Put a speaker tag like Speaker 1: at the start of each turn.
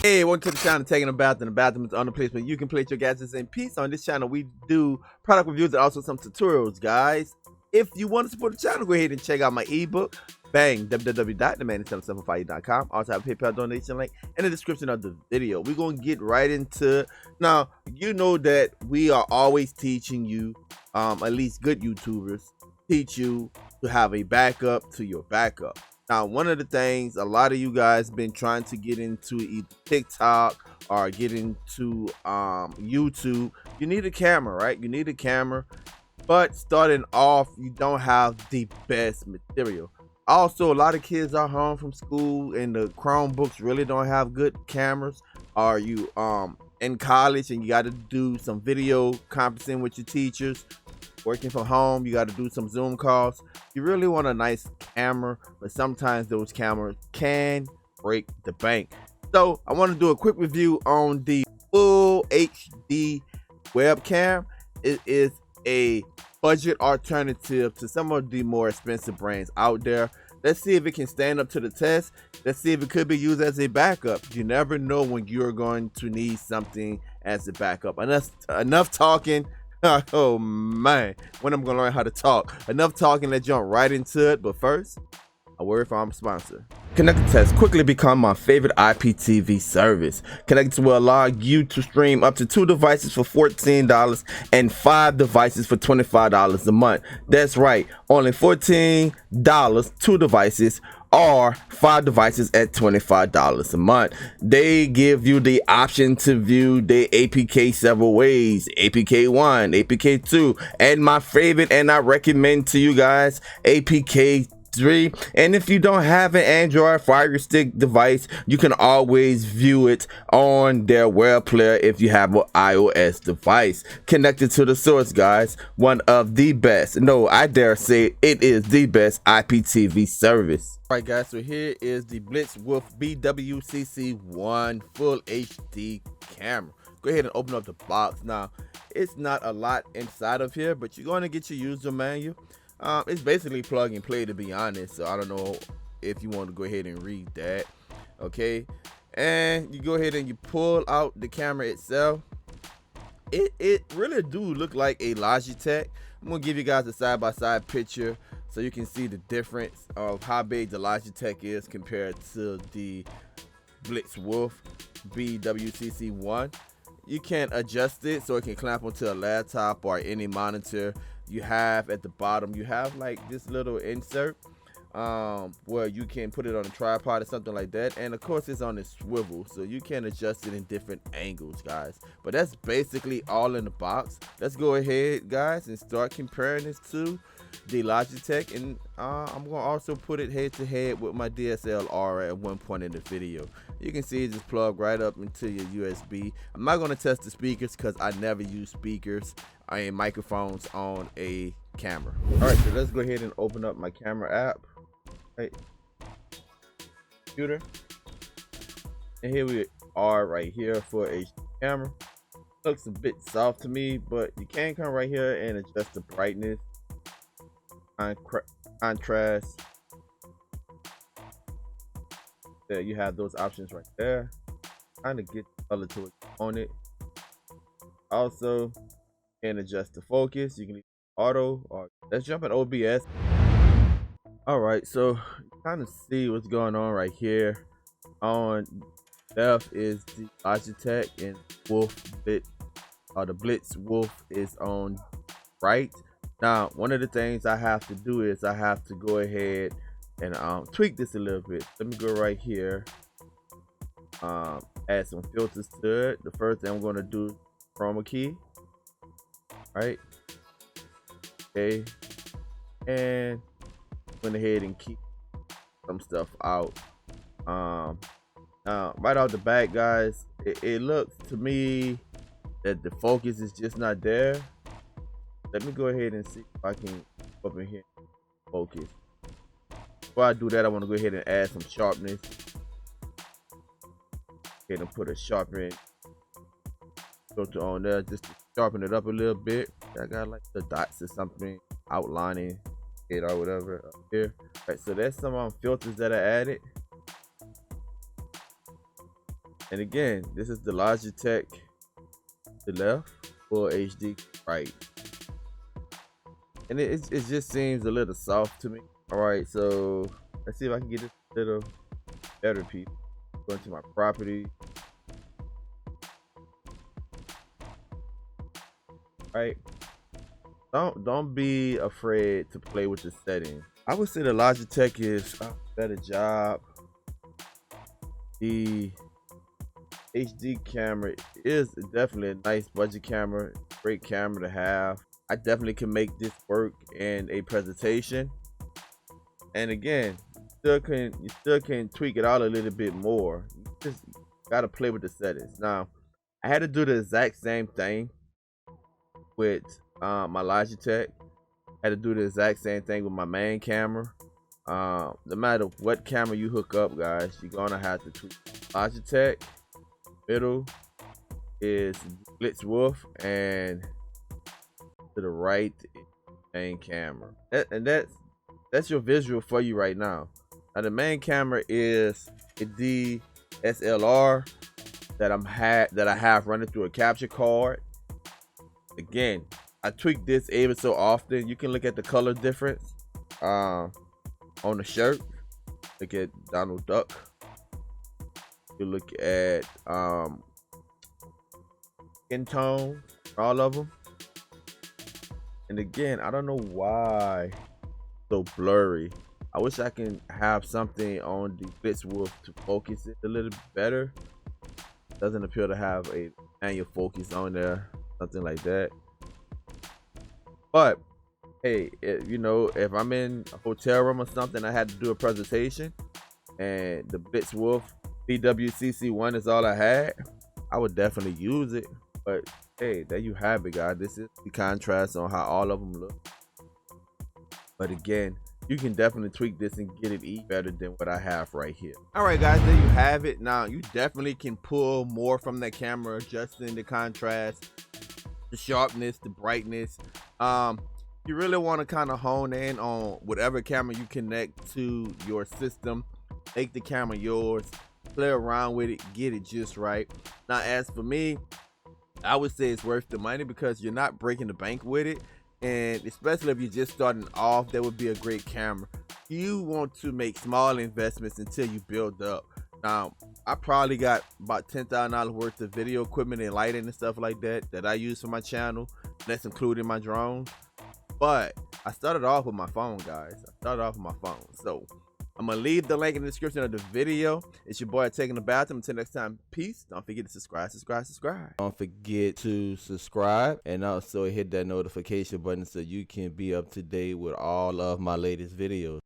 Speaker 1: Hey, welcome to the channel, Taking a Bath, and the bathroom is on the place where you can place your gadgets in peace. On this channel, we do product reviews and also some tutorials, guys. If you want to support the channel, go ahead and check out my ebook, bang, www.theman775.com. Also have a PayPal donation link in the description of the video. We're going to get right into it. Now, you know that we are always teaching you, at least good YouTubers, teach you to have a backup to your backup. Now, one of the things a lot of you guys been trying to get into either TikTok or get into YouTube, you need a camera, right? You need a camera, but starting off, you don't have the best material. Also, a lot of kids are home from school and the Chromebooks really don't have good cameras. Are you in college and you got to do some video conferencing with your teachers? Working from home, you got to do some Zoom calls. You really want a nice camera, but sometimes those cameras can break the bank. So I want to do a quick review on the full HD webcam. It is a budget alternative to some of the more expensive brands out there. Let's see if it can stand up to the test. Let's see if it could be used as a backup. You never know when you're going to need something as a backup. Enough talking. Oh man, when I'm gonna learn how to talk. Enough talking, let's jump right into it. But first, a word from our sponsor. Connected Test quickly become my favorite IPTV service. Connected will allow you to stream up to 2 devices for $14 and 5 devices for $25 a month. That's right, only $14, 2 devices, or 5 devices at $25 a month. They give you the option to view the APK several ways: APK 1, APK 2, and my favorite, and I recommend to you guys, APK 3. And if you don't have an Android Fire Stick device, you can always view it on their web player if you have an iOS device. Connected to the source, guys. One of the best, no, I dare say it is the best IPTV service. All right, guys, so here is the Blitzwolf BWCC1 Full HD camera. Go ahead and open up the box. Now, it's not a lot inside of here, but you're going to get your user manual. It's basically plug and play, to be honest, so I don't know if you want to go ahead and read that. Okay, and you go ahead and you pull out the camera itself. It really do look like a Logitech. I'm gonna give you guys a side-by-side picture so you can see the difference of how big the Logitech is compared to the Blitzwolf BWCC1. You can adjust it so it can clamp onto a laptop or any monitor. You have at the bottom, you have like this little insert where you can put it on a tripod or something like that, and of course it's on a swivel, so you can adjust it in different angles, guys. But that's basically all in the box. Let's go ahead, guys, and start comparing this to the Logitech, and I'm gonna also put it head to head with my DSLR at one point in the video. You can see it just plug right up into your USB. I'm not gonna test the speakers because I never use speakers and microphones on a camera. All right, so let's go ahead and open up my camera app. Right, computer, and here we are right here for a camera. Looks a bit soft to me, but you can come right here and adjust the brightness, contrast. There you have those options right there. Trying to get the color to it on it. Also, you can adjust the focus. You can leave auto, or let's jump at OBS. All right, so kind of see what's going on right here. On left is the Logitech, and the Blitzwolf is on right. Now, one of the things I have to do is I have to go ahead and tweak this a little bit. Let me go right here, add some filters to it. The first thing I'm going to do is chroma key, right? Okay, and went ahead and keep some stuff out. Right off the bat, guys, it looks to me that the focus is just not there. Let me go ahead and see if I can up in here focus. Before I do that, I want to go ahead and add some sharpness. Go ahead and put a sharpen filter on there just to sharpen it up a little bit. I got like the dots or something outlining it or whatever up here. All right, so that's some filters that I added. And again, this is the Logitech to the left, full HD right. And it just seems a little soft to me. All right, so let's see if I can get this a little better, people. Going to my property. Right. Don't be afraid to play with the settings. I would say the Logitech is a better job. The HD camera is definitely a nice budget camera, great camera to have. I definitely can make this work in a presentation. And again, you still can tweak it out a little bit more. You just gotta play with the settings. Now, I had to do the exact same thing with my Logitech. I had to do the exact same thing with my main camera. No matter what camera you hook up, guys, you're gonna have to tweak. Logitech, middle is Blitzwolf, and to the right is main camera. And that's your visual for you right now. Now the main camera is a DSLR that I have running through a capture card. Again, I tweak this every so often. You can look at the color difference on the shirt. Look at Donald Duck. You look at skin tone, all of them. And again, I don't know why it's so blurry. I wish I can have something on the Blitzwolf to focus it a little bit better. Doesn't appear to have a manual focus on there, something like that. But hey, if I'm in a hotel room or something, I had to do a presentation, and the Blitzwolf BWCC1 is all I had, I would definitely use it. But hey, there you have it, guys. This is the contrast on how all of them look. But again, you can definitely tweak this and get it even better than what I have right here. All right, guys, there you have it. Now, you definitely can pull more from that camera, adjusting the contrast, the sharpness, the brightness. You really want to kind of hone in on whatever camera you connect to your system. Make the camera yours, play around with it, get it just right. Now, as for me, I would say it's worth the money because you're not breaking the bank with it. And especially if you're just starting off, that would be a great camera. You want to make small investments until you build up. Now, I probably got about $10,000 worth of video equipment and lighting and stuff like that I use for my channel. That's including my drones. But I started off with my phone, guys. So I'm going to leave the link in the description of the video. It's your boy taking the bathroom. Until next time, peace. Don't forget to subscribe. Don't forget to subscribe and also hit that notification button so you can be up to date with all of my latest videos.